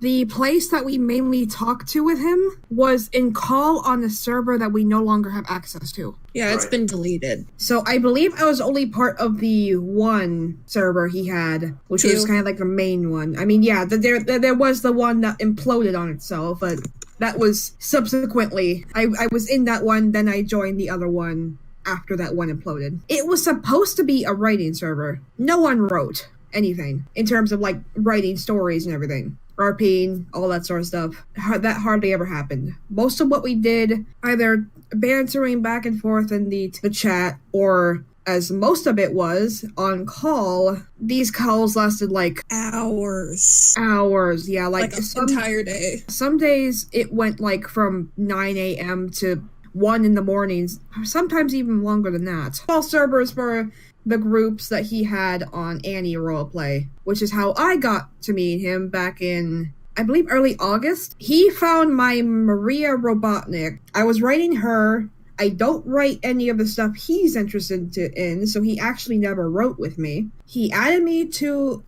The place that we mainly talked to with him was in call on a server that we no longer have access to. Yeah, it's been deleted. So I believe I was only part of the one server he had, which was kind of like the main one. I mean, yeah, there was the one that imploded on itself, but that was subsequently. I was in that one, then I joined the other one after that one imploded. It was supposed to be a writing server. No one wrote anything in terms of like writing stories and everything. RPing, all that sort of stuff. That hardly ever happened. Most of what we did, either bantering back and forth in the chat, or as most of it was on call. These calls lasted like hours, yeah, like an entire day. Some days it went like from 9 a.m. to 1 in the mornings, sometimes even longer than that. All servers were the groups that he had on Annie Roleplay, which is how I got to meet him back in, I believe, early August. He found my Maria Robotnik. I was writing her. I don't write any of the stuff he's interested in, so he actually never wrote with me. He added me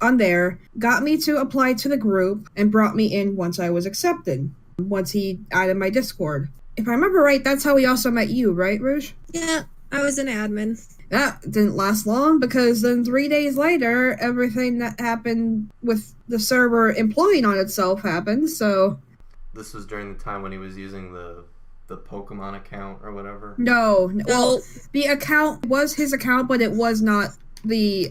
on there, got me to apply to the group, and brought me in once I was accepted, once he added my Discord. If I remember right, that's how he also met you, right, Rouge? Yeah, I was an admin. That didn't last long, because then 3 days later, everything that happened with the server imploding on itself happened, so... This was during the time when he was using the Pokemon account or whatever? No. Well, the account was his account, but it was not the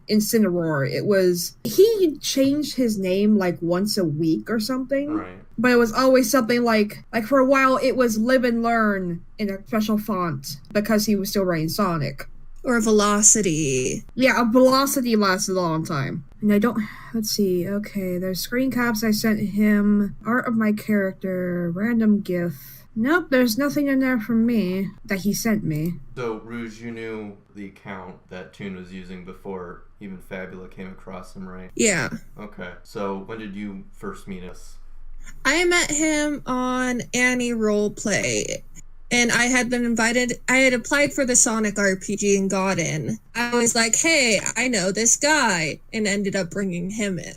Incineroar. It was... He changed his name like once a week or something. Right. But it was always something like for a while it was Live and Learn in a special font, because he was still writing Sonic. Or Velocity. Yeah, Velocity lasted a long time. And I don't... Let's see. Okay, there's screen caps I sent him. Art of my character. Random GIF. Nope, there's nothing in there from me that he sent me. So, Rouge, you knew the account that Toon was using before even Fabula came across him, right? Yeah. Okay. So, when did you first meet us? I met him on Annie Roleplay. And I had been invited, I had applied for the Sonic RPG and got in. I was like, hey, I know this guy, and ended up bringing him in.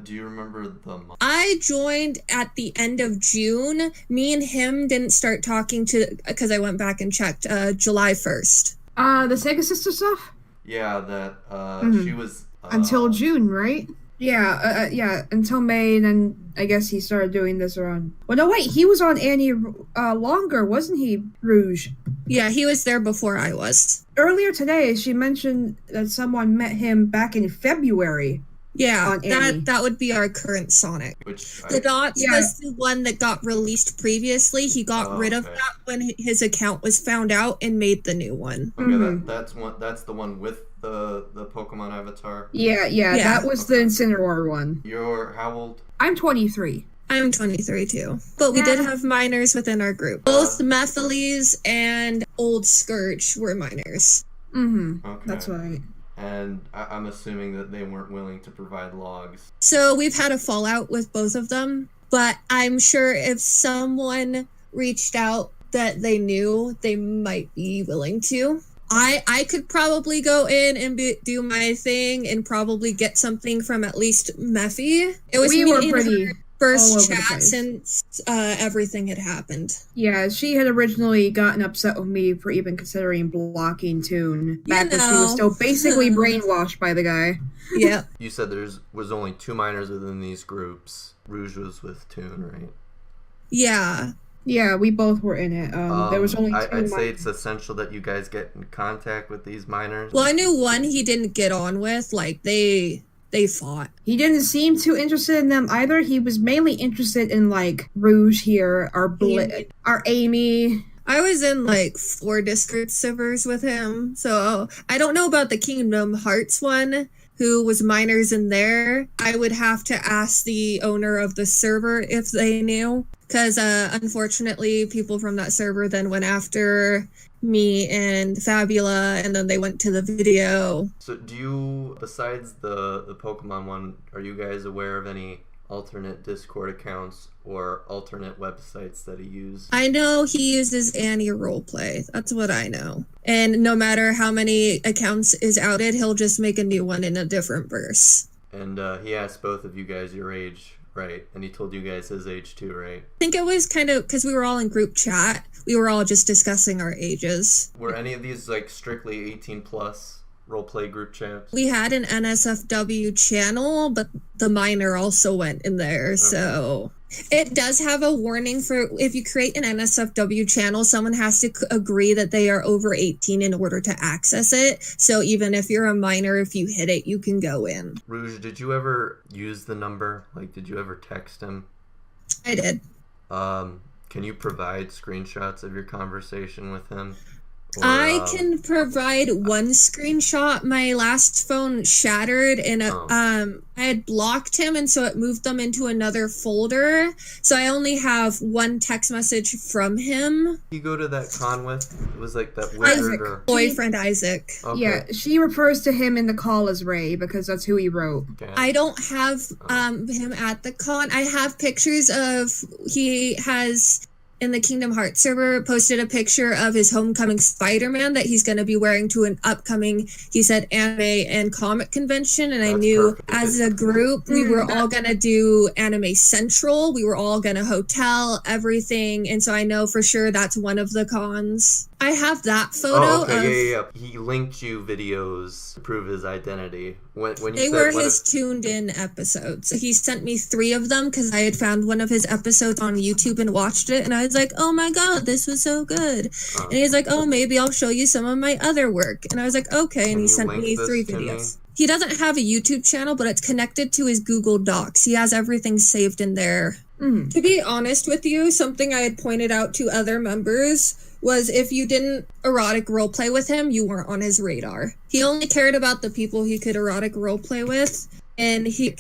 Do you remember the month? I joined at the end of June. Me and him didn't start talking because I went back and checked, July 1st. The Sega Sister stuff? Yeah, that, she was... Until June, right? Yeah, until May, and then I guess he started doing this around... Well, no, wait, he was on Annie longer, wasn't he, Rouge? Yeah, he was there before I was. Earlier today, she mentioned that someone met him back in February. Yeah, that would be our current Sonic. The Dots was the one that got released previously. He got rid of that when his account was found out and made the new one. Okay, that's the one with the Pokemon avatar? Yeah, that was the Incineroar one. You're how old? I'm 23. I'm 23 too. But we did have minors within our group. Both Methyles and Old Scourge were minors. Mm-hmm. Okay. That's right. And I'm assuming that they weren't willing to provide logs. So we've had a fallout with both of them, but I'm sure if someone reached out that they knew, they might be willing to. I could probably go in and do my thing and probably get something from at least Mephi. It was her first chat since everything had happened. Yeah, she had originally gotten upset with me for even considering blocking Toon back when she was still basically brainwashed by the guy. Yeah. You said was only 2 minors within these groups. Rouge was with Toon, right? Yeah. Yeah, we both were in it. There was only 2 I'd say it's essential that you guys get in contact with these minors. Well, I knew one he didn't get on with. Like, they fought. He didn't seem too interested in them either. He was mainly interested in, like, Rouge here, our Amy. I was in, like, 4 Discord servers with him, so I don't know about the Kingdom Hearts one, who was minors in there. I would have to ask the owner of the server if they knew, because unfortunately, people from that server then went after me and Fabula, and then they went to the video. So do you, besides the Pokemon one, are you guys aware of any alternate Discord accounts or alternate websites that he used? I know he uses Annie Roleplay. That's what I know. And no matter how many accounts is outed, he'll just make a new one in a different verse. And he asked both of you guys your age Right, and he told you guys his age too, right? I think it was kind of because we were all in group chat. We were all just discussing our ages. Were any of these like strictly 18 plus roleplay group chats? We had an NSFW channel, but the minor also went in there, so it does have a warning for if you create an NSFW channel, someone has to agree that they are over 18 in order to access it. So even if you're a minor, if you hit it, you can go in. Rouge, did you ever use the number? Like, did you ever text him? I did. Can you provide screenshots of your conversation with him? Or, I can provide one screenshot. My last phone shattered, and I had blocked him, and so it moved them into another folder. So I only have one text message from him. You go to that con with? It was like that wizard or boyfriend Isaac. Okay. Yeah, she refers to him in the call as Ray because that's who he wrote. Okay. I don't have him at the con. I have pictures of he has in the Kingdom Hearts server posted a picture of his homecoming Spider-Man that he's going to be wearing to an upcoming, he said, anime and comic convention. And I knew perfect. as a group, we were all going to do Anime Central. We were all going to hotel everything. And so I know for sure that's one of the cons. I have that photo. Oh, okay, yeah. He linked you videos to prove his identity. When you they were his tuned-in episodes. He sent me 3 of them because I had found one of his episodes on YouTube and watched it, and I was like, "Oh my god, this was so good!" And he's like, "Oh, maybe I'll show you some of my other work." And I was like, "Okay." And he sent me 3 videos. He doesn't have a YouTube channel, but it's connected to his Google Docs. He has everything saved in there. To be honest with you, something I had pointed out to other members was if you didn't erotic roleplay with him, you weren't on his radar. He only cared about the people he could erotic roleplay with, and he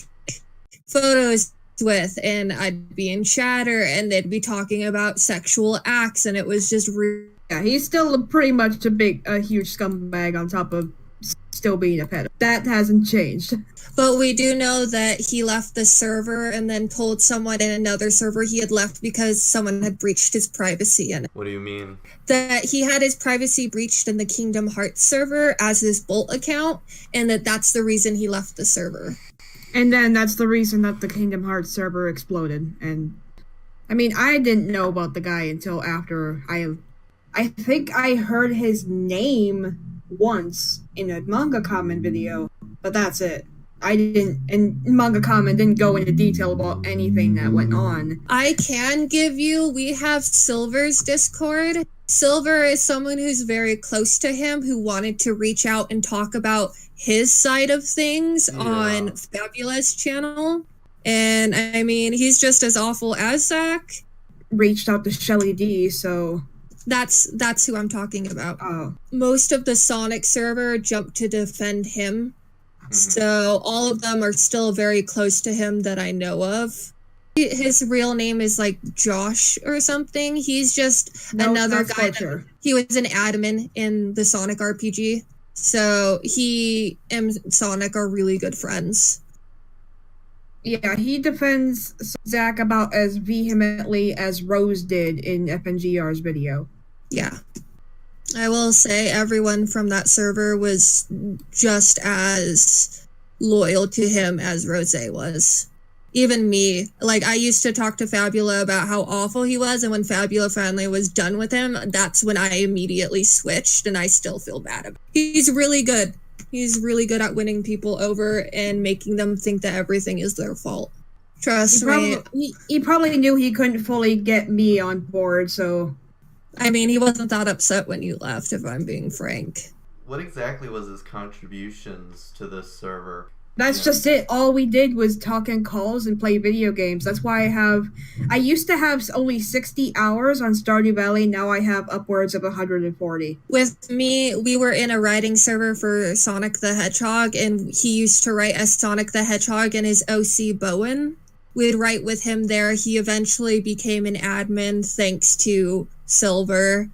photos with, and I'd be in chatter, and they'd be talking about sexual acts, and it was just yeah, he's still pretty much a huge scumbag on top of still being a pedo. That hasn't changed. But we do know that he left the server and then told someone in another server he had left because someone had breached his privacy in it. What do you mean? That he had his privacy breached in the Kingdom Hearts server as his Bolt account, and that's the reason he left the server. And then that's the reason that the Kingdom Hearts server exploded. And I mean, I didn't know about the guy until after I think I heard his name once in a manga comment video, but that's it. And Manga Comment didn't go into detail about anything that went on. I can give you, we have Silver's Discord. Silver is someone who's very close to him who wanted to reach out and talk about his side of things on Fabula's channel. And I mean, he's just as awful as Zach. Reached out to Shelly D, so... That's who I'm talking about. Oh. Most of the Sonic server jumped to defend him. So all of them are still very close to him that I know of. His real name is like Josh or something. He's just another guy. He was an admin in the Sonic RPG. So he and Sonic are really good friends. Yeah, he defends Zach about as vehemently as Rose did in FNGR's video. Yeah. I will say everyone from that server was just as loyal to him as Rose was. Even me. Like, I used to talk to Fabula about how awful he was, and when Fabula finally was done with him, that's when I immediately switched, and I still feel bad about it. He's really good. He's really good at winning people over and making them think that everything is their fault. Trust me. He probably knew he couldn't fully get me on board, so... I mean, he wasn't that upset when you left, if I'm being frank. What exactly was his contributions to this server? That's just it. All we did was talk in calls and play video games. That's why I used to have only 60 hours on Stardew Valley. Now I have upwards of 140. With me, we were in a writing server for Sonic the Hedgehog, and he used to write as Sonic the Hedgehog and his OC Bowen. We'd write with him there. He eventually became an admin thanks to Silver.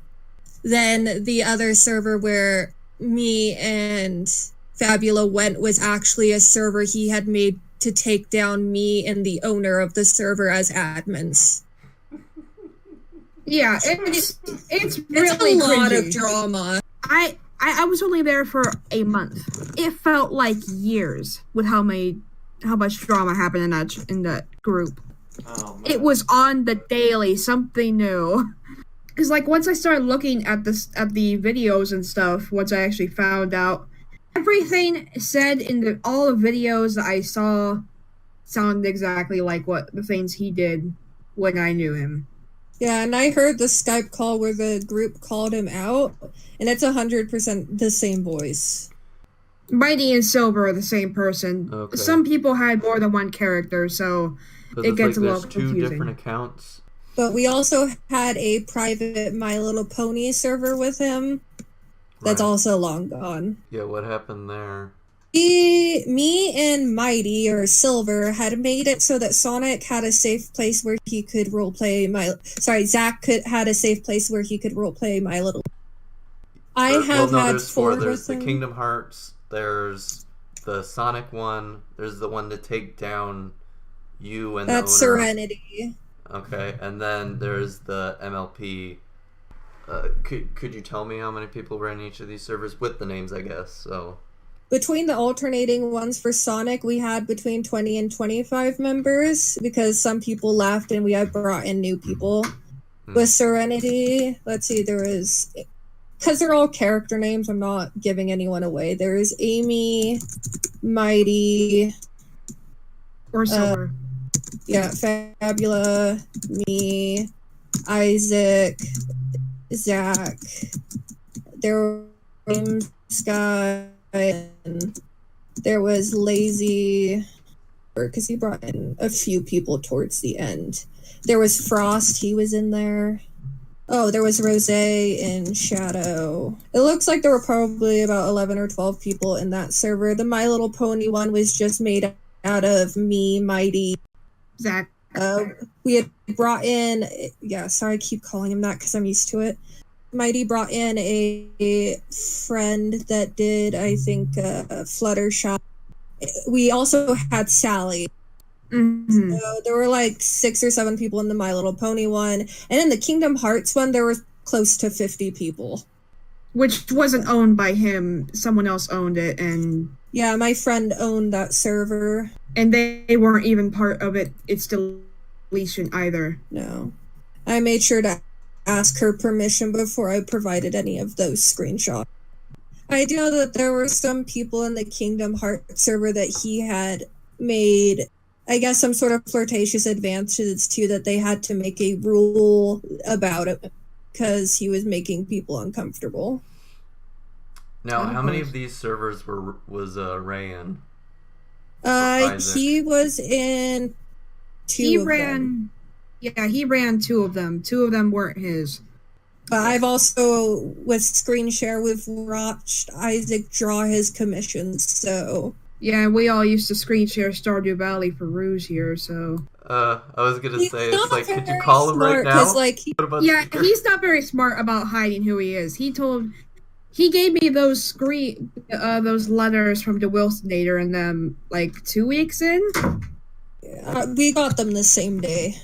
Then the other server where me and Fabula went was actually a server he had made to take down me and the owner of the server as admins. Yeah, it's really a lot cringy. of drama. I was only there for a month. It felt like years with how much drama happened in that group. Oh, man. It was on the daily, something new. Because, like, once I started looking at the videos and stuff, once I actually found out, everything said in all the videos that I saw sounded exactly like what the things he did when I knew him. Yeah, and I heard the Skype call where the group called him out, and it's 100% the same voice. Mighty and Silver are the same person. Okay. Some people had more than one character, so it gets a little there's confusing. 2 different accounts. But we also had a private My Little Pony server with him. That's also long gone. Yeah, what happened there? Me and Mighty, or Silver, had made it so that Sonic had a safe place where he could roleplay Zach had a safe place where he could roleplay My Little. There's 4. There's the Kingdom Hearts, there's the Sonic one, there's the one to take down you and that's the owner. Serenity. Okay, and then there's the MLP. Could you tell me how many people were in each of these servers with the names, I guess? So between the alternating ones for Sonic, we had between 20 and 25 members because some people left and we had brought in new people. With Serenity, let's see, there was, because they're all character names, I'm not giving anyone away. There's Amy, Mighty, or Silver. Yeah, Fabula, me, Isaac, Zach, there was Sky, and there was Lazy, because he brought in a few people towards the end. There was Frost, he was in there. Oh, there was Rose and Shadow. It looks like there were probably about 11 or 12 people in that server. The My Little Pony one was just made out of me, Mighty, Zach. We had brought in, sorry, I keep calling him that because I'm used to it. Mighty brought in a friend that did, I think, Fluttershy. We also had Sally. Mm-hmm. So there were like 6 or 7 people in the My Little Pony one. And in the Kingdom Hearts one, there were close to 50 people. Which wasn't owned by him. Someone else owned it, and... Yeah, my friend owned that server. And they weren't even part of its deletion either. No. I made sure to ask her permission before I provided any of those screenshots. I do know that there were some people in the Kingdom Hearts server that he had made, I guess, some sort of flirtatious advances to, that they had to make a rule about it because he was making people uncomfortable. Now, how many of these servers was Ray in? He was in 2 of them. Yeah, he ran 2 of them. 2 of them weren't his. But I've also, with screen share, we've watched Isaac draw his commissions, so... Yeah, we all used to screen share Stardew Valley for Rouge here, so... I was gonna say, it's like, could you call him right now? Like, he's not very smart about hiding who he is. He gave me those those letters from the Wilsonator and them, like, 2 weeks in? We got them the same day.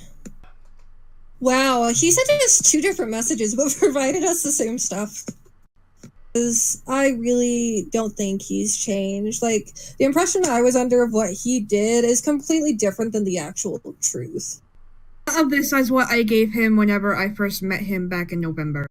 Wow, he sent us 2 different messages but provided us the same stuff. Because I really don't think he's changed. Like, the impression I was under of what he did is completely different than the actual truth. Of this is what I gave him whenever I first met him back in November.